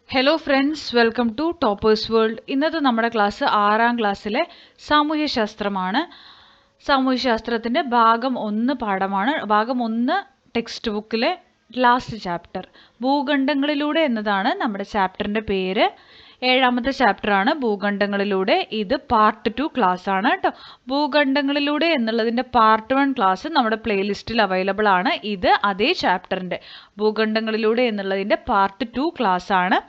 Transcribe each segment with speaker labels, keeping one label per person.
Speaker 1: Hello friends, welcome to toppers world. ഇന്നത്തെ നമ്മുടെ class 6ാം ക്ലാസ്സിലെ സാമൂഹ്യശാസ്ത്രമാണ്. സാമൂഹ്യശാസ്ത്രത്തിൻ്റെ ഭാഗം 1 പാഠമാണ്. ഭാഗം 1 ടെക്സ്റ്റ് ബുക്കിലെ ലാസ്റ്റ് ചാപ്റ്റർ ഭൂഖണ്ഡങ്ങളിലൂടെ എന്നതാണ് നമ്മുടെ ചാപ്റ്ററിൻ്റെ പേര്. 7ാമത്തെ ചാപ്റ്ററാണ് ഭൂഖണ്ഡങ്ങളിലൂടെ. ഇത് പാർട്ട് 2 ക്ലാസ് ആണ് കേട്ടോ. ഭൂഖണ്ഡങ്ങളിലൂടെ എന്നുള്ളതിൻ്റെ പാർട്ട് 1 ക്ലാസ് നമ്മുടെ പ്ലേലിസ്റ്റിൽ അവൈലബിൾ ആണ്. ഇത് അതേ ചാപ്റ്ററിൻ്റെ ഭൂഖണ്ഡങ്ങളിലൂടെ എന്നുള്ളതിൻ്റെ പാർട്ട് 2 ക്ലാസ് ആണ്.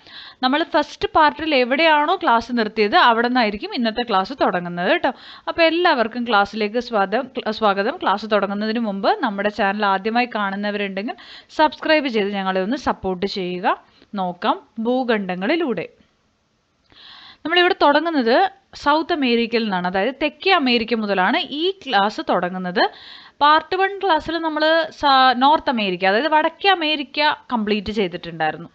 Speaker 1: നമ്മൾ ഫസ്റ്റ് പാർട്ടിൽ എവിടെയാണോ ക്ലാസ് നിർത്തിയത് അവിടെ നിന്നായിരിക്കും ഇന്നത്തെ ക്ലാസ് തുടങ്ങുന്നത് കേട്ടോ. അപ്പോൾ എല്ലാവർക്കും ക്ലാസ്സിലേക്ക് സ്വാഗതം. ക്ലാസ് തുടങ്ങുന്നതിന് മുമ്പ് നമ്മുടെ ചാനൽ ആദ്യമായി കാണുന്നവരുണ്ടെങ്കിൽ സബ്സ്ക്രൈബ് ചെയ്ത് ഞങ്ങളെ ഒന്ന് സപ്പോർട്ട് ചെയ്യുക. നോക്കാം ഭൂഖണ്ഡങ്ങളിലൂടെ. നമ്മളിവിടെ തുടങ്ങുന്നത് സൗത്ത് അമേരിക്കയിൽ നിന്നാണ്, അതായത് തെക്കേ അമേരിക്ക മുതലാണ് ഈ ക്ലാസ് തുടങ്ങുന്നത്. പാർട്ട് 1 ക്ലാസ്സിൽ നമ്മൾ നോർത്ത് അമേരിക്ക, അതായത് വടക്കേ അമേരിക്ക കംപ്ലീറ്റ് ചെയ്തിട്ടുണ്ടായിരുന്നു.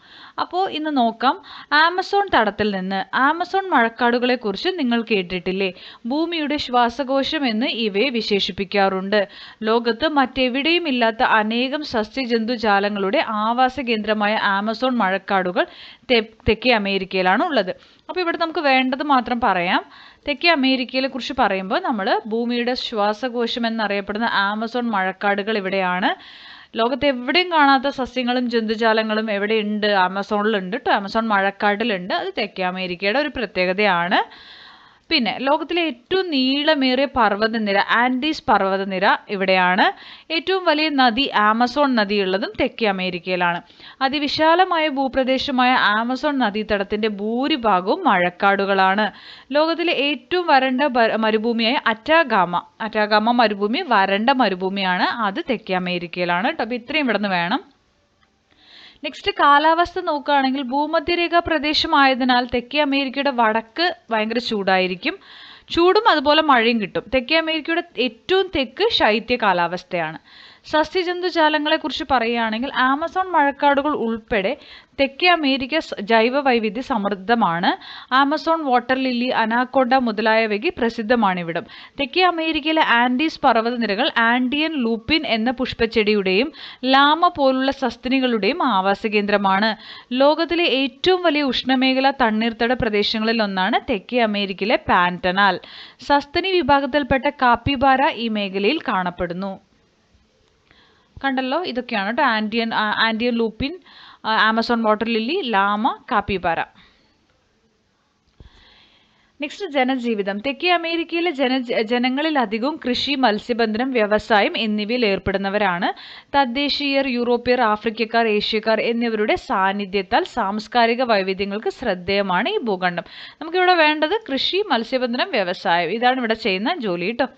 Speaker 1: അപ്പോൾ ഇന്ന് നോക്കാം ആമസോൺ തടത്തിൽ നിന്ന്. ആമസോൺ മഴക്കാടുകളെക്കുറിച്ച് നിങ്ങൾ കേട്ടിട്ടില്ലേ? ഭൂമിയുടെ ശ്വാസകോശം എന്ന് ഇവയെ വിശേഷിപ്പിക്കാറുണ്ട്. ലോകത്ത് മറ്റെവിടെയും ഇല്ലാത്ത അനേകം സസ്യജന്തുജാലങ്ങളുടെ ആവാസ കേന്ദ്രമായ ആമസോൺ മഴക്കാടുകൾ തെക്കേ അമേരിക്കയിലാണ് ഉള്ളത്. അപ്പോൾ ഇവിടെ നമുക്ക് വേണ്ടത് മാത്രം പറയാം. തെക്കേ അമേരിക്കയെ കുറിച്ച് പറയുമ്പോൾ നമ്മൾ ഭൂമിയുടെ ശ്വാസകോശം എന്നറിയപ്പെടുന്ന ആമസോൺ മഴക്കാടുകൾ ഇവിടെയാണ്. ലോകത്ത് എവിടെയും കാണാത്ത സസ്യങ്ങളും ജന്തുജാലങ്ങളും എവിടെയുണ്ട്? ആമസോണിലുണ്ട് കേട്ടോ. ആമസോൺ മഴക്കാട്ടിലുണ്ട്. അത് തെക്കേ അമേരിക്കയുടെ ഒരു പ്രത്യേകതയാണ്. പിന്നെ ലോകത്തിലെ ഏറ്റവും നീളമേറിയ പർവ്വതനിര ആൻഡീസ് പർവ്വതനിര ഇവിടെയാണ്. ഏറ്റവും വലിയ നദി ആമസോൺ നദിയുള്ളതും തെക്കേ അമേരിക്കയിലാണ്. അതിവിശാലമായ ഭൂപ്രദേശമായ ആമസോൺ നദീതടത്തിന്റെ ഭൂരിഭാഗവും മഴക്കാടുകളാണ്. ലോകത്തിലെ ഏറ്റവും വരണ്ട മരുഭൂമിയായ അറ്റാഗാമ മരുഭൂമി വരണ്ട മരുഭൂമിയാണ്. അത് തെക്കേ അമേരിക്കയിലാണ് കേട്ടോ. അപ്പോൾ ഇത്രയും ഇവിടെ നിന്ന് വേണം. നെക്സ്റ്റ് കാലാവസ്ഥ നോക്കുകയാണെങ്കിൽ ഭൂമധ്യരേഖാ പ്രദേശമായതിനാൽ തെക്കേ അമേരിക്കയുടെ വടക്ക് ഭയങ്കര ചൂടായിരിക്കും. ചൂടും അതുപോലെ മഴയും കിട്ടും. തെക്കേ അമേരിക്കയുടെ ഏറ്റവും തെക്ക് ശൈത്യ കാലാവസ്ഥയാണ്. സസ്യജന്തുജാലങ്ങളെക്കുറിച്ച് പറയുകയാണെങ്കിൽ ആമസോൺ മഴക്കാടുകൾ ഉൾപ്പെടെ തെക്കേ അമേരിക്ക ജൈവ വൈവിധ്യ സമൃദ്ധമാണ്. ആമസോൺ വാട്ടർ ലില്ലി, അനാക്കോണ്ട മുതലായവയ്ക്ക് പ്രസിദ്ധമാണിവിടം. തെക്കേ അമേരിക്കയിലെ ആൻഡീസ് പർവ്വതനിരകൾ ആൻഡിയൻ ലൂപ്പിൻ എന്ന പുഷ്പച്ചെടിയുടെയും ലാമ പോലുള്ള സസ്തനികളുടെയും ആവാസ കേന്ദ്രമാണ്. ലോകത്തിലെ ഏറ്റവും വലിയ ഉഷ്ണമേഖലാ തണ്ണീർത്തട പ്രദേശങ്ങളിൽ ഒന്നാണ് തെക്കേ അമേരിക്കയിലെ പാൻറ്റനാൽ. സസ്തനി വിഭാഗത്തിൽപ്പെട്ട കാപ്പിബാര ഈ മേഖലയിൽ കാണപ്പെടുന്നു. കണ്ടല്ലോ, ഇതൊക്കെയാണ് കേട്ടോ Andean lupin, Amazon water lily, llama, capybara. Next ജനജീവിതം. തെക്കേ അമേരിക്കയിലെ ജനങ്ങളിലധികവും കൃഷി, മത്സ്യബന്ധനം, വ്യവസായം എന്നിവയിൽ ഏർപ്പെടുന്നവരാണ്. തദ്ദേശീയർ, യൂറോപ്യർ, ആഫ്രിക്കക്കാർ, ഏഷ്യക്കാർ എന്നിവരുടെ സാന്നിധ്യത്താൽ സാംസ്കാരിക വൈവിധ്യങ്ങൾക്ക് ശ്രദ്ധേയമാണ് ഈ ഭൂഖണ്ഡം. നമുക്കിവിടെ വേണ്ടത് കൃഷി, മത്സ്യബന്ധനം, വ്യവസായം. ഇതാണ് ഇവിടെ ചെയ്യുന്ന ജോലി കേട്ടോ.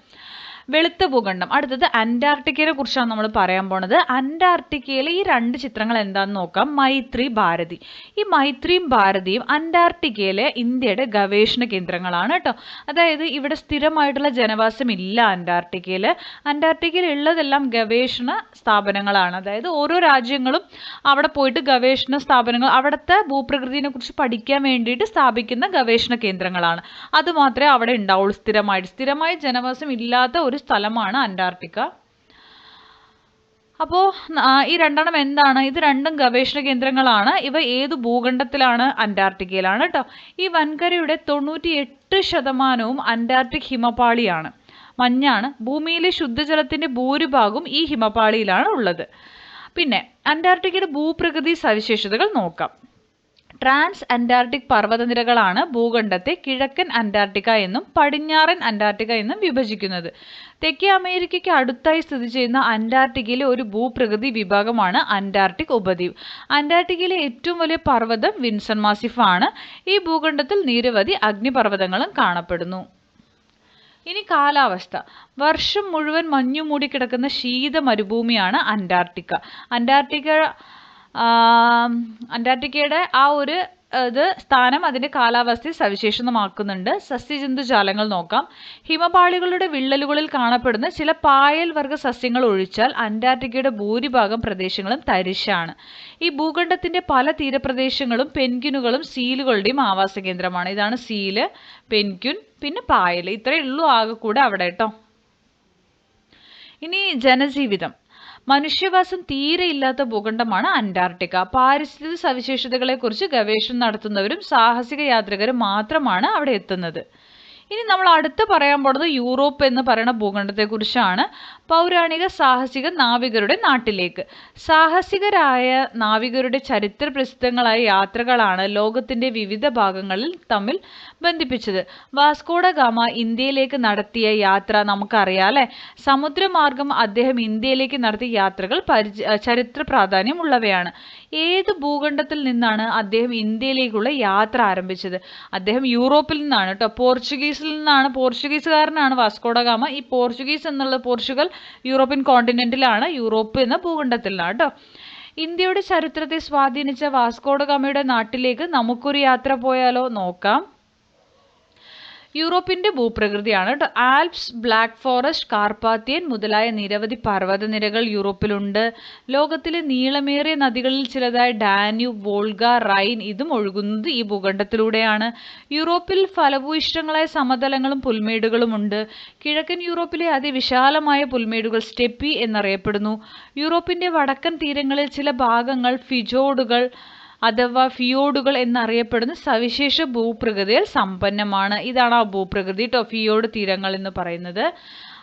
Speaker 1: വെളുത്ത ഭൂഖണ്ഡം. അടുത്തത് അന്റാർട്ടിക്കയെ കുറിച്ചാണ് നമ്മൾ പറയാൻ പോണത്. അന്റാർട്ടിക്കയിലെ ഈ 2 ചിത്രങ്ങൾ എന്താണെന്ന് നോക്കാം. മൈത്രി, ഭാരതി. ഈ മൈത്രിയും ഭാരതിയും അന്റാർട്ടിക്കയിലെ ഇന്ത്യയുടെ ഗവേഷണ കേന്ദ്രങ്ങളാണ് കേട്ടോ. അതായത് ഇവിടെ സ്ഥിരമായിട്ടുള്ള ജനവാസം ഇല്ല അന്റാർട്ടിക്കയിൽ. അന്റാർട്ടിക്കയിൽ ഉള്ളതെല്ലാം ഗവേഷണ സ്ഥാപനങ്ങളാണ്. അതായത് ഓരോ രാജ്യങ്ങളും അവിടെ പോയിട്ട് ഗവേഷണ സ്ഥാപനങ്ങൾ, അവിടുത്തെ ഭൂപ്രകൃതിയെ കുറിച്ച് പഠിക്കാൻ വേണ്ടിയിട്ട് സ്ഥാപിക്കുന്ന ഗവേഷണ കേന്ദ്രങ്ങളാണ്. അതുമാത്രമേ അവിടെ ഉണ്ടാവുള്ളൂ. സ്ഥിരമായി ജനവാസം ഇല്ലാത്ത ഒരു സ്ഥലമാണ് അന്റാർട്ടിക്ക. അപ്പോൾ ഈ 2 എന്താണ്? ഇത് 2 ഗവേഷണ കേന്ദ്രങ്ങളാണ്. ഇവ ഏത് ഭൂഖണ്ഡത്തിലാണ്? അന്റാർട്ടിക്കയിലാണ് കേട്ടോ. ഈ വൻകരയുടെ 98% അന്റാർട്ടിക് ഹിമപാളിയാണ്, മഞ്ഞാണ്. ഭൂമിയിലെ ശുദ്ധജലത്തിന്റെ ഭൂരിഭാഗവും ഈ ഹിമപാളിയിലാണ് ഉള്ളത്. പിന്നെ അന്റാർട്ടിക്കയുടെ ഭൂപ്രകൃതി സവിശേഷതകൾ നോക്കാം. ട്രാൻസ് അന്റാർട്ടിക് പർവ്വതനിരകളാണ് ഭൂഖണ്ഡത്തെ കിഴക്കൻ അന്റാർട്ടിക്ക എന്നും പടിഞ്ഞാറൻ അന്റാർട്ടിക്ക എന്നും വിഭജിക്കുന്നത്. തെക്കേ അമേരിക്കയ്ക്ക് അടുത്തായി സ്ഥിതി ചെയ്യുന്ന അന്റാർട്ടിക്കയിലെ ഒരു ഭൂപ്രകൃതി വിഭാഗമാണ് അന്റാർട്ടിക് ഉപദ്വീപ്. അന്റാർട്ടിക്കയിലെ ഏറ്റവും വലിയ പർവ്വതം വിൻസൺ മാസിഫ് ആണ്. ഈ ഭൂഖണ്ഡത്തിൽ നിരവധി അഗ്നിപർവ്വതങ്ങളും കാണപ്പെടുന്നു. ഇനി കാലാവസ്ഥ. വർഷം മുഴുവൻ മഞ്ഞു മൂടിക്കിടക്കുന്ന ശീത മരുഭൂമിയാണ് അന്റാർട്ടിക്ക. അന്റാർട്ടിക്കയുടെ ആ ഒരു സ്ഥാനം അതിൻ്റെ കാലാവസ്ഥയെ സവിശേഷമാക്കുന്നുണ്ട്. സസ്യജന്തുജാലങ്ങൾ നോക്കാം. ഹിമപാളികളുടെ വിള്ളലുകളിൽ കാണപ്പെടുന്ന ചില പായൽ വർഗ്ഗ സസ്യങ്ങൾ ഒഴിച്ചാൽ അന്റാർട്ടിക്കയുടെ ഭൂരിഭാഗം പ്രദേശങ്ങളും തരിശാണ്. ഈ ഭൂഖണ്ഡത്തിന്റെ പല തീരപ്രദേശങ്ങളും പെൻഗ്വിനുകളും സീലുകളുടെയും ആവാസ കേന്ദ്രമാണ്. ഇതാണ് സീല്, പെൻഗ്വിൻ, പിന്നെ പായൽ. ഇത്രയേ ഉള്ളൂ ആകെ കൂടെ അവിടെ കേട്ടോ. ഇനി ജനജീവിതം. മനുഷ്യവാസം തീരെ ഇല്ലാത്ത ഭൂഖണ്ഡമാണ് അന്റാർട്ടിക്ക. പാരിസ്ഥിതിക സവിശേഷതകളെക്കുറിച്ച് ഗവേഷണം നടത്തുന്നവരും സാഹസിക യാത്രികരും മാത്രമാണ് അവിടെ എത്തുന്നത്. ഇനി നമ്മൾ അടുത്ത് പറയാൻ പോകുന്നത് യൂറോപ്പ് എന്ന് പറയുന്ന ഭൂഖണ്ഡത്തെക്കുറിച്ചാണ്. പൗരാണിക സാഹസിക നാവികരുടെ നാട്ടിലേക്ക്. സാഹസികരായ നാവികരുടെ ചരിത്ര പ്രസിദ്ധങ്ങളായ യാത്രകളാണ് ലോകത്തിന്റെ വിവിധ ഭാഗങ്ങളിൽ തമ്മിൽ ബന്ധിപ്പിച്ചത്. വാസ്കോഡ ഗാമ ഇന്ത്യയിലേക്ക് നടത്തിയ യാത്ര നമുക്കറിയാം അല്ലെ. സമുദ്രമാർഗം അദ്ദേഹം ഇന്ത്യയിലേക്ക് നടത്തിയ യാത്രകൾ ചരിത്ര പ്രാധാന്യമുള്ളവയാണ്. ഏത് ഭൂഖണ്ഡത്തിൽ നിന്നാണ് അദ്ദേഹം ഇന്ത്യയിലേക്കുള്ള യാത്ര ആരംഭിച്ചത്? അദ്ദേഹം യൂറോപ്പിൽ നിന്നാണ് കേട്ടോ. പോർച്ചുഗീസിൽ നിന്നാണ്. പോർച്ചുഗീസുകാരനാണ് വാസ്കോഡ ഗാമ. ഈ പോർച്ചുഗീസ് എന്നുള്ള പോർച്ചുഗൽ യൂറോപ്യൻ കോണ്ടിനെന്റിലാണ്. യൂറോപ്പ് എന്ന ഭൂഖണ്ഡത്തിലാണ് കേട്ടോ. ഇന്ത്യയുടെ ചരിത്രത്തെ സ്വാധീനിച്ച വാസ്കോഡ ഗാമയുടെ നാട്ടിലേക്ക് നമുക്കൊരു യാത്ര പോയാലോ? നോക്കാം. യൂറോപ്പിന്റെ ഭൂപ്രകൃതിയാണ് കേട്ടോ. ആൽപ്സ്, ബ്ലാക്ക് ഫോറസ്റ്റ്, കാർപാത്തിയൻ മുതലായ നിരവധി പർവ്വതനിരകൾ യൂറോപ്പിലുണ്ട്. ലോകത്തിലെ നീളമേറിയ നദികളിൽ ചിലതായ ഡാന്യൂബ്, വോൾഗ, റൈൻ ഇതും ഒഴുകുന്നത് ഈ ഭൂഖണ്ഡത്തിലൂടെയാണ്. യൂറോപ്പിൽ ഫലഭൂയിഷ്ഠങ്ങളായ സമതലങ്ങളും പുൽമേടുകളും ഉണ്ട്. കിഴക്കൻ യൂറോപ്പിലെ അതിവിശാലമായ പുൽമേടുകൾ സ്റ്റെപ്പി എന്നറിയപ്പെടുന്നു. യൂറോപ്പിന്റെ വടക്കൻ തീരങ്ങളിൽ ചില ഭാഗങ്ങൾ ഫിജോർഡുകൾ അഥവാ ഫിയോർഡുകൾ എന്നറിയപ്പെടുന്ന സവിശേഷ ഭൂപ്രകൃതിയിൽ സമ്പന്നമാണ്. ഇതാണ് ആ ഭൂപ്രകൃതി കേട്ടോ, ഫിയോർഡ് തീരങ്ങൾ എന്ന് പറയുന്നത്.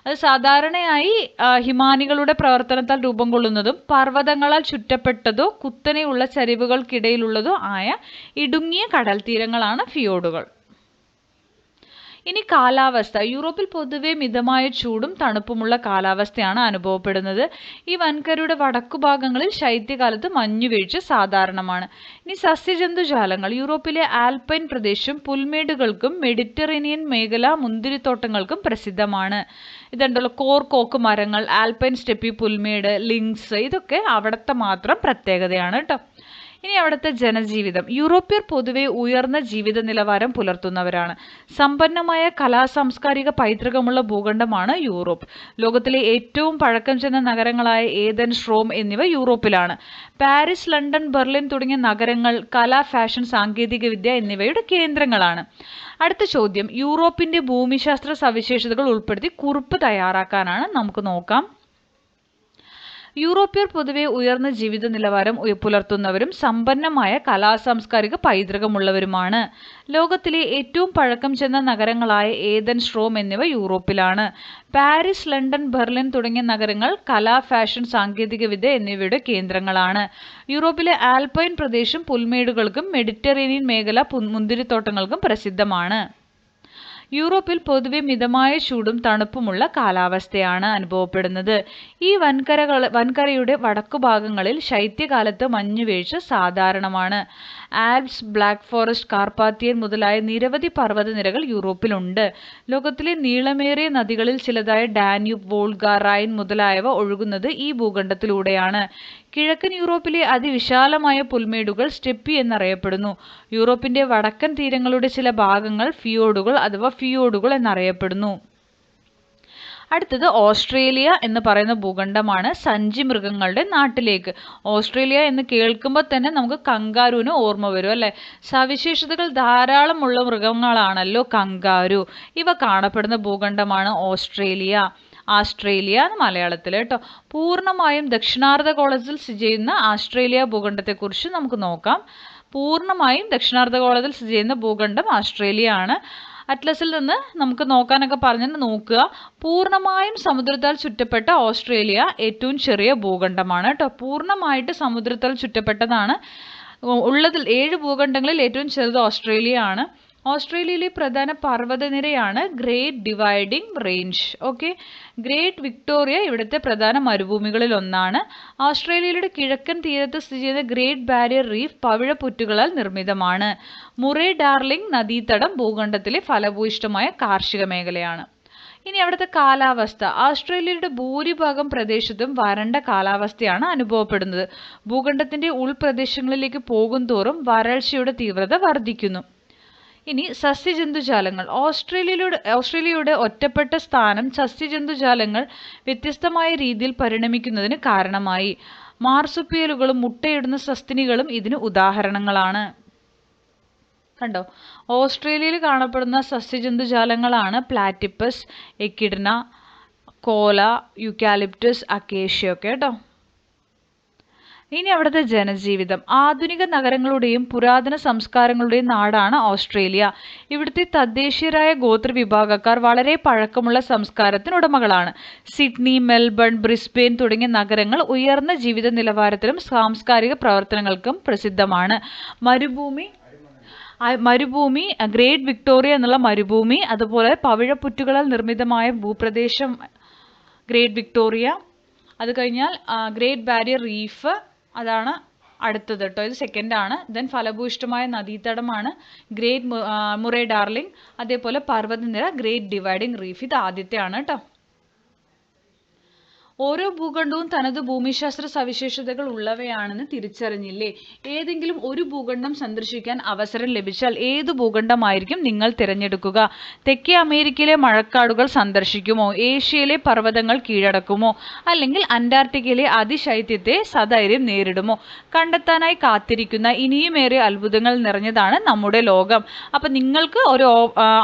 Speaker 1: അത് സാധാരണയായി ഹിമാനികളുടെ പ്രവർത്തനത്താൽ രൂപം കൊള്ളുന്നതും പർവ്വതങ്ങളാൽ ചുറ്റപ്പെട്ടതോ കുത്തനെയുള്ള ചരിവുകൾക്കിടയിലുള്ളതോ ആയ ഇടുങ്ങിയ കടൽ തീരങ്ങളാണ് ഫിയോർഡുകൾ. ഇനി കാലാവസ്ഥ. യൂറോപ്പിൽ പൊതുവെ മിതമായ ചൂടും തണുപ്പുമുള്ള കാലാവസ്ഥയാണ് അനുഭവപ്പെടുന്നത്. ഈ വൻകരയുടെ വടക്കുഭാഗങ്ങളിൽ ശൈത്യകാലത്ത് മഞ്ഞുവീഴ്ച സാധാരണമാണ്. ഇനി സസ്യജന്തുജാലങ്ങൾ. യൂറോപ്പിലെ ആൽപൈൻ പ്രദേശം പുൽമേടുകൾക്കും മെഡിറ്ററേനിയൻ മേഖല മുന്തിരിത്തോട്ടങ്ങൾക്കും പ്രസിദ്ധമാണ്. ഇതുണ്ടല്ലോ കോർക്ക് മരങ്ങൾ, ആൽപൈൻ സ്റ്റെപ്പി പുൽമേട്, ലിങ്ക്സ്, ഇതൊക്കെ അവിടുത്തെ മാത്രം പ്രത്യേകതയാണ് കേട്ടോ. ഇനി അവിടുത്തെ ജനജീവിതം. യൂറോപ്യർ പൊതുവെ ഉയർന്ന ജീവിത നിലവാരം പുലർത്തുന്നവരാണ്. സമ്പന്നമായ കലാസാംസ്കാരിക പൈതൃകമുള്ള ഭൂഖണ്ഡമാണ് യൂറോപ്പ്. ലോകത്തിലെ ഏറ്റവും പഴക്കം ചെന്ന നഗരങ്ങളായ ഏതൻസ്, റോം എന്നിവ യൂറോപ്പിലാണ്. പാരീസ്, ലണ്ടൻ, ബെർലിൻ തുടങ്ങിയ നഗരങ്ങൾ കല, ഫാഷൻ, സാങ്കേതികവിദ്യ എന്നിവയുടെ കേന്ദ്രങ്ങളാണ്. അടുത്ത ചോദ്യം, യൂറോപ്പിന്റെ ഭൂമിശാസ്ത്ര സവിശേഷതകൾ ഉൾപ്പെടുത്തി കുറിപ്പ് തയ്യാറാക്കാനാണ്. നമുക്ക് നോക്കാം. യൂറോപ്യർ പൊതുവെ ഉയർന്ന ജീവിത നിലവാരം പുലർത്തുന്നവരും സമ്പന്നമായ കലാസാംസ്കാരിക പൈതൃകമുള്ളവരുമാണ്. ലോകത്തിലെ ഏറ്റവും പഴക്കം ചെന്ന നഗരങ്ങളായ ഏതൻസ്, റോം എന്നിവ യൂറോപ്പിലാണ്. പാരീസ്, ലണ്ടൻ, ബെർലിൻ തുടങ്ങിയ നഗരങ്ങൾ കല, ഫാഷൻ, സാങ്കേതികവിദ്യ എന്നിവയുടെ കേന്ദ്രങ്ങളാണ്. യൂറോപ്പിലെ ആൽപൈൻ പ്രദേശം പുൽമേടുകൾക്കും മെഡിറ്ററേനിയൻ മേഖല മുന്തിരിത്തോട്ടങ്ങൾക്കും പ്രസിദ്ധമാണ്. യൂറോപ്പിൽ പൊതുവെ മിതമായ ചൂടും തണുപ്പുമുള്ള കാലാവസ്ഥയാണ് അനുഭവപ്പെടുന്നത്. ഈ വൻകരയുടെ വടക്കുഭാഗങ്ങളിൽ ശൈത്യകാലത്ത് മഞ്ഞുവീഴ്ച സാധാരണമാണ്. ആൽപ്സ്, ബ്ലാക്ക് ഫോറസ്റ്റ്, കാർപാത്തിയൻ മുതലായ നിരവധി പർവ്വതനിരകൾ യൂറോപ്പിലുണ്ട്. ലോകത്തിലെ നീളമേറിയ നദികളിൽ ചിലതായ ഡാന്യൂബ്, വോൾഗ, റൈൻ മുതലായവ ഒഴുകുന്നത് ഈ ഭൂഖണ്ഡത്തിലൂടെയാണ്. കിഴക്കൻ യൂറോപ്പിലെ അതിവിശാലമായ പുൽമേടുകൾ സ്റ്റെപ്പി എന്നറിയപ്പെടുന്നു. യൂറോപ്പിന്റെ വടക്കൻ തീരങ്ങളുടെ ചില ഭാഗങ്ങൾ ഫിയോർഡുകൾ അഥവാ ഫിയോർഡുകൾ എന്നറിയപ്പെടുന്നു. അടുത്തത് ഓസ്ട്രേലിയ എന്ന് പറയുന്ന ഭൂഖണ്ഡമാണ്. സഞ്ചി മൃഗങ്ങളുടെ നാട്ടിലേക്ക്. ഓസ്ട്രേലിയ എന്ന് കേൾക്കുമ്പോൾ തന്നെ നമുക്ക് കങ്കാരുവിന് ഓർമ്മ വരും അല്ലെ. സവിശേഷതകൾ ധാരാളമുള്ള മൃഗങ്ങളാണല്ലോ കങ്കാരു. ഇവ കാണപ്പെടുന്ന ഭൂഖണ്ഡമാണ് ഓസ്ട്രേലിയ. ആസ്ട്രേലിയ എന്ന് മലയാളത്തിൽ കേട്ടോ. പൂർണ്ണമായും ദക്ഷിണാർദ്ധഗോളത്തിൽ സ്ഥിതി ചെയ്യുന്ന ആസ്ട്രേലിയ ഭൂഖണ്ഡത്തെക്കുറിച്ച് നമുക്ക് നോക്കാം. പൂർണ്ണമായും ദക്ഷിണാർദ്ധഗോളത്തിൽ സ്ഥിതി ചെയ്യുന്ന ഭൂഖണ്ഡം ആസ്ട്രേലിയ ആണ്. അറ്റ്ലസിൽ നിന്ന് നമുക്ക് നോക്കാനൊക്കെ പറഞ്ഞ് നോക്കുക. പൂർണ്ണമായും സമുദ്രത്താൽ ചുറ്റപ്പെട്ട ഓസ്ട്രേലിയ ഏറ്റവും ചെറിയ ഭൂഖണ്ഡമാണ് കേട്ടോ. പൂർണ്ണമായിട്ട് സമുദ്രത്താൽ ചുറ്റപ്പെട്ടതാണ്. ഉള്ളതിൽ 7 ഭൂഖണ്ഡങ്ങളിൽ ഏറ്റവും ചെറുത് ഓസ്ട്രേലിയ ആണ്. ഓസ്ട്രേലിയയിലെ പ്രധാന പർവ്വതനിരയാണ് Great Dividing Range. Okay, Great Victoria ഇവിടുത്തെ പ്രധാന മരുഭൂമികളിൽ ഒന്നാണ്. ഓസ്ട്രേലിയയുടെ കിഴക്കൻ തീരത്ത് സ്ഥിതി ചെയ്യുന്ന ഗ്രേറ്റ് ബാരിയർ റീഫ് പവിഴപ്പുറ്റുകളാൽ നിർമ്മിതമാണ്. മുറേ ഡാർലിംഗ് നദീതടം ഭൂഖണ്ഡത്തിലെ ഫലഭൂയിഷ്ഠമായ കാർഷിക മേഖലയാണ്. ഇനി അവിടുത്തെ കാലാവസ്ഥ. ഓസ്ട്രേലിയയുടെ ഭൂരിഭാഗം പ്രദേശത്തും വരണ്ട കാലാവസ്ഥയാണ് അനുഭവപ്പെടുന്നത്. ഭൂഖണ്ഡത്തിന്റെ ഉൾപ്രദേശങ്ങളിലേക്ക് പോകുന്തോറും വരൾച്ചയുടെ തീവ്രത വർദ്ധിക്കുന്നു. ഇനി സസ്യജന്തുജാലങ്ങൾ. ഓസ്ട്രേലിയയുടെ ഒറ്റപ്പെട്ട സ്ഥാനം സസ്യജന്തുജാലങ്ങൾ വ്യത്യസ്തമായ രീതിയിൽ പരിണമിക്കുന്നതിന് കാരണമായി. മാർസുപ്പിയലുകളും മുട്ടയിടുന്ന സസ്തിനികളും ഇതിന് ഉദാഹരണങ്ങളാണ്. കണ്ടോ, ഓസ്ട്രേലിയയിൽ കാണപ്പെടുന്ന സസ്യജന്തുജാലങ്ങളാണ് പ്ലാറ്റിപ്പസ്, എക്കിഡ്ന, കോല, യൂക്കാലിപ്റ്റസ്, അക്കേഷ്യ ഒക്കെ കേട്ടോ. ഇനി അവിടുത്തെ ജനജീവിതം. ആധുനിക നഗരങ്ങളുടെയും പുരാതന സംസ്കാരങ്ങളുടെയും നാടാണ് ഓസ്ട്രേലിയ. ഇവിടുത്തെ തദ്ദേശീയരായ ഗോത്രവിഭാഗക്കാർ വളരെ പഴക്കമുള്ള സംസ്കാരത്തിനുടമകളാണ്. സിഡ്നി, മെൽബൺ, ബ്രിസ്ബെയിൻ തുടങ്ങിയ നഗരങ്ങൾ ഉയർന്ന ജീവിത നിലവാരത്തിലും സാംസ്കാരിക പ്രവർത്തനങ്ങൾക്കും പ്രസിദ്ധമാണ്. മരുഭൂമി, ഗ്രേറ്റ് വിക്ടോറിയ എന്നുള്ള മരുഭൂമി, അതുപോലെ പവിഴപ്പുറ്റുകളാൽ നിർമ്മിതമായ ഭൂപ്രദേശം ഗ്രേറ്റ് വിക്ടോറിയ, അത് കഴിഞ്ഞാൽ ഗ്രേറ്റ് ബാരിയർ റീഫ്, അതാണ് അടുത്തത് കേട്ടോ. ഇത് സെക്കൻഡാണ്. ദെൻ ഫലഭൂയിഷ്ഠമായ നദീതടമാണ് ഗ്രേറ്റ് മുറേ ഡാർലിംഗ്. അതേപോലെ പർവ്വതനിര ഗ്രേറ്റ് ഡിവൈഡിംഗ് റീഫ്, ഇത് ആദ്യത്തെയാണ് കേട്ടോ. ഓരോ ഭൂഖണ്ഡവും തനത് ഭൂമിശാസ്ത്ര സവിശേഷതകൾ ഉള്ളവയാണെന്ന് തിരിച്ചറിഞ്ഞില്ലേ? ഏതെങ്കിലും ഒരു ഭൂഖണ്ഡം സന്ദർശിക്കാൻ അവസരം ലഭിച്ചാൽ ഏത് ഭൂഖണ്ഡമായിരിക്കും നിങ്ങൾ തിരഞ്ഞെടുക്കുക? തെക്കേ അമേരിക്കയിലെ മഴക്കാടുകൾ സന്ദർശിക്കുമോ? ഏഷ്യയിലെ പർവ്വതങ്ങൾ കീഴടക്കുമോ? അല്ലെങ്കിൽ അന്റാർട്ടിക്കയിലെ അതിശൈത്യത്തെ സധൈര്യം നേരിടുമോ? കണ്ടെത്താനായി കാത്തിരിക്കുന്ന ഇനിയുമേറെ അത്ഭുതങ്ങൾ നിറഞ്ഞതാണ് നമ്മുടെ ലോകം. അപ്പം നിങ്ങൾക്ക് ഒരു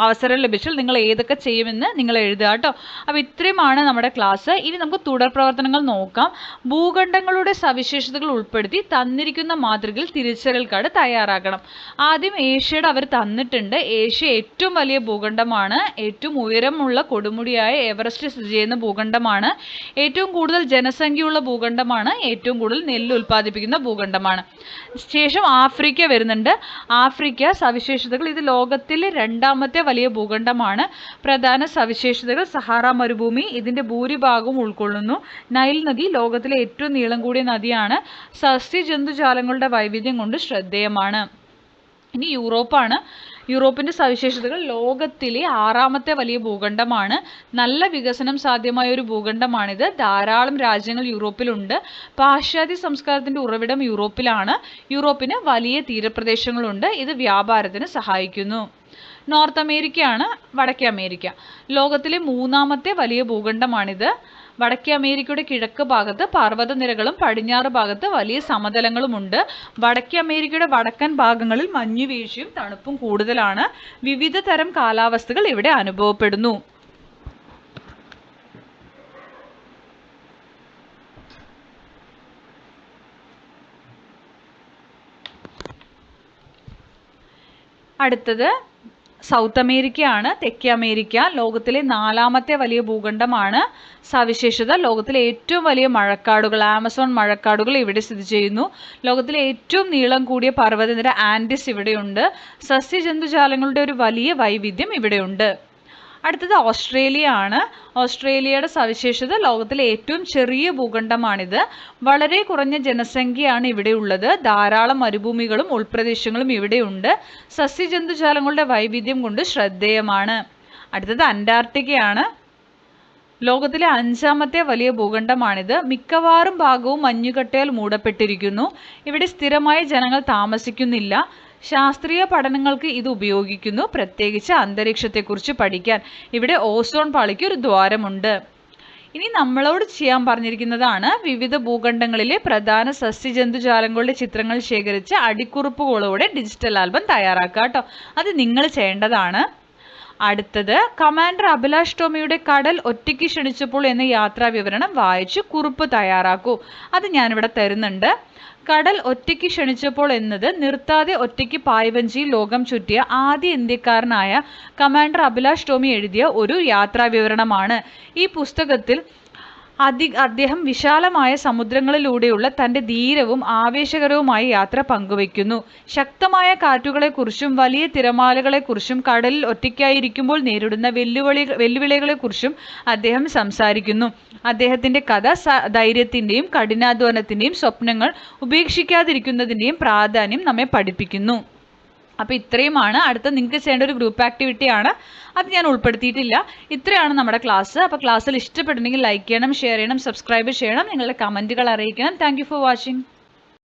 Speaker 1: അവസരം ലഭിച്ചാൽ നിങ്ങൾ ഏതൊക്കെ ചെയ്യുമെന്ന് നിങ്ങൾ എഴുതുക കേട്ടോ. അപ്പം ഇത്രയുമാണ് നമ്മുടെ ക്ലാസ്. ഇനി നമുക്ക് തുടർ പ്രവർത്തനങ്ങൾ നോക്കാം. ഭൂഖണ്ഡങ്ങളുടെ സവിശേഷതകൾ ഉൾപ്പെടുത്തി തന്നിരിക്കുന്ന മാതൃകയിൽ തിരിച്ചറിയൽ കാർഡ് തയ്യാറാക്കണം. ആദ്യം ഏഷ്യയുടെ അവർ തന്നിട്ടുണ്ട്. ഏഷ്യ ഏറ്റവും വലിയ ഭൂഖണ്ഡമാണ്. ഏറ്റവും ഉയരമുള്ള കൊടുമുടിയായ എവറസ്റ്റ് സ്ഥിതി ചെയ്യുന്ന ഭൂഖണ്ഡമാണ്. ഏറ്റവും കൂടുതൽ ജനസംഖ്യയുള്ള ഭൂഖണ്ഡമാണ്. ഏറ്റവും കൂടുതൽ നെല്ല് ഉൽപ്പാദിപ്പിക്കുന്ന ഭൂഖണ്ഡമാണ്. ശേഷം ആഫ്രിക്ക വരുന്നുണ്ട്. ആഫ്രിക്ക സവിശേഷതകൾ, ഇത് ലോകത്തിലെ രണ്ടാമത്തെ വലിയ ഭൂഖണ്ഡമാണ്. പ്രധാന സവിശേഷതകൾ: സഹാറ മരുഭൂമി ഇതിന്റെ ഭൂരിഭാഗവും ഉൾക്കൊള്ളുന്നു. നൈൽ നദി ലോകത്തിലെ ഏറ്റവും നീളം കൂടിയ നദിയാണ്. സസ്യജന്തുജാലങ്ങളുടെ വൈവിധ്യം കൊണ്ട് ശ്രദ്ധേയമാണ്. ഇനി യൂറോപ്പാണ്. യൂറോപ്പിന്റെ സവിശേഷതകൾ: ലോകത്തിലെ 6ാമത്തെ വലിയ ഭൂഖണ്ഡമാണ്. നല്ല വികസനം സാധ്യമായ ഒരു ഭൂഖണ്ഡമാണിത്. ധാരാളം രാജ്യങ്ങൾ യൂറോപ്പിലുണ്ട്. പാശ്ചാത്യ സംസ്കാരത്തിന്റെ ഉറവിടം യൂറോപ്പിലാണ്. യൂറോപ്പിന് വലിയ തീരപ്രദേശങ്ങളുണ്ട്. ഇത് വ്യാപാരത്തിന് സഹായിക്കുന്നു. നോർത്ത് അമേരിക്കയാണ്. വടക്കേ അമേരിക്ക ലോകത്തിലെ 3ാമത്തെ വലിയ ഭൂഖണ്ഡമാണിത്. വടക്കേ അമേരിക്കയുടെ കിഴക്ക് ഭാഗത്ത് പർവ്വതനിരകളും പടിഞ്ഞാറ് ഭാഗത്ത് വലിയ സമതലങ്ങളുമുണ്ട്. വടക്കേ അമേരിക്കയുടെ വടക്കൻ ഭാഗങ്ങളിൽ മഞ്ഞുവീഴ്ചയും തണുപ്പും കൂടുതലാണ്. വിവിധ തരം കാലാവസ്ഥകൾ ഇവിടെ അനുഭവപ്പെടുന്നു. അടുത്തത് സൗത്ത് അമേരിക്കയാണ്. തെക്കേ അമേരിക്ക ലോകത്തിലെ 4ാമത്തെ വലിയ ഭൂഖണ്ഡമാണ്. സവിശേഷത: ലോകത്തിലെ ഏറ്റവും വലിയ മഴക്കാടുകൾ, ആമസോൺ മഴക്കാടുകൾ ഇവിടെ സ്ഥിതി ചെയ്യുന്നു. ലോകത്തിലെ ഏറ്റവും നീളം കൂടിയ പർവ്വതനിര ആൻഡിസ് ഇവിടെയുണ്ട്. സസ്യജന്തുജാലങ്ങളുടെ ഒരു വലിയ വൈവിധ്യം ഇവിടെയുണ്ട്. അടുത്തത് ഓസ്ട്രേലിയ ആണ്. ഓസ്ട്രേലിയയുടെ സവിശേഷത: ലോകത്തിലെ ഏറ്റവും ചെറിയ ഭൂഖണ്ഡമാണിത്. വളരെ കുറഞ്ഞ ജനസംഖ്യയാണ് ഇവിടെ ഉള്ളത്. ധാരാളം മരുഭൂമികളും ഉൾപ്രദേശങ്ങളും ഇവിടെയുണ്ട്. സസ്യജന്തുജാലങ്ങളുടെ വൈവിധ്യം കൊണ്ട് ശ്രദ്ധേയമാണ്. അടുത്തത് അന്റാർട്ടിക്കയാണ്. ലോകത്തിലെ 5ാമത്തെ വലിയ ഭൂഖണ്ഡമാണിത്. മിക്കവാറും ഭാഗവും മഞ്ഞുകട്ടയാൽ മൂടപ്പെട്ടിരിക്കുന്നു. ഇവിടെ സ്ഥിരമായി ജനങ്ങൾ താമസിക്കുന്നില്ല. ശാസ്ത്രീയ പഠനങ്ങൾക്ക് ഇത് ഉപയോഗിക്കുന്നു, പ്രത്യേകിച്ച് അന്തരീക്ഷത്തെക്കുറിച്ച് പഠിക്കാൻ. ഇവിടെ ഓസോൺ പാളിക്ക് ഒരു ദ്വാരമുണ്ട്. ഇനി നമ്മളോട് ചെയ്യാൻ പറഞ്ഞിരിക്കുന്നതാണ് വിവിധ ഭൂഖണ്ഡങ്ങളിലെ പ്രധാന സസ്യജന്തുജാലങ്ങളുടെ ചിത്രങ്ങൾ ശേഖരിച്ച് അടിക്കുറിപ്പുകളോടെ ഡിജിറ്റൽ ആൽബം തയ്യാറാക്കുക കേട്ടോ. അത് നിങ്ങൾ ചെയ്യേണ്ടതാണ്. അടുത്തത് കമാൻഡർ അഭിലാഷ് ടോമിയുടെ കടൽ ഒറ്റയ്ക്ക് ക്ഷണിച്ചപ്പോൾ എന്ന യാത്രാ വിവരണം വായിച്ച് കുറിപ്പ് തയ്യാറാക്കൂ. അത് ഞാനിവിടെ തരുന്നുണ്ട്. കടൽ ഒറ്റയ്ക്ക് ക്ഷണിച്ചപ്പോൾ എന്നത് നിർത്താതെ ഒറ്റയ്ക്ക് പായ്വഞ്ചിയിൽ ലോകം ചുറ്റിയ ആദ്യ ഇന്ത്യക്കാരനായ കമാൻഡർ അഭിലാഷ് ടോമി എഴുതിയ ഒരു യാത്രാ വിവരണമാണ്. ഈ പുസ്തകത്തിൽ അദ്ദേഹം വിശാലമായ സമുദ്രങ്ങളിലൂടെയുള്ള തൻ്റെ ധീരവും ആവേശകരവുമായ യാത്ര പങ്കുവയ്ക്കുന്നു. ശക്തമായ കാറ്റുകളെക്കുറിച്ചും വലിയ തിരമാലകളെക്കുറിച്ചും കടലിൽ ഒറ്റയ്ക്കായിരിക്കുമ്പോൾ നേരിടുന്ന വെല്ലുവിളികളെക്കുറിച്ചും അദ്ദേഹം സംസാരിക്കുന്നു. അദ്ദേഹത്തിൻ്റെ കഥ ധൈര്യത്തിൻ്റെയും കഠിനാധ്വാനത്തിൻ്റെയും സ്വപ്നങ്ങൾ ഉപേക്ഷിക്കാതിരിക്കുന്നതിൻ്റെയും പ്രാധാന്യം നമ്മെ പഠിപ്പിക്കുന്നു. അപ്പോൾ ഇത്രയുമാണ്. അടുത്ത നിങ്ങൾക്ക് ചെയ്യേണ്ട ഒരു ഗ്രൂപ്പ് ആക്ടിവിറ്റിയാണ്. അത് ഞാൻ ഉൾപ്പെടുത്തിയിട്ടില്ല. ഇത്രയാണ് നമ്മുടെ ക്ലാസ്. അപ്പോൾ ക്ലാസ്സിൽ ഇഷ്ടപ്പെട്ടിട്ടുണ്ടെങ്കിൽ ലൈക്ക് ചെയ്യണം, ഷെയർ ചെയ്യണം, സബ്സ്ക്രൈബ് ചെയ്യണം, നിങ്ങളുടെ കമൻറ്റുകൾ അറിയിക്കണം. Thank you for watching.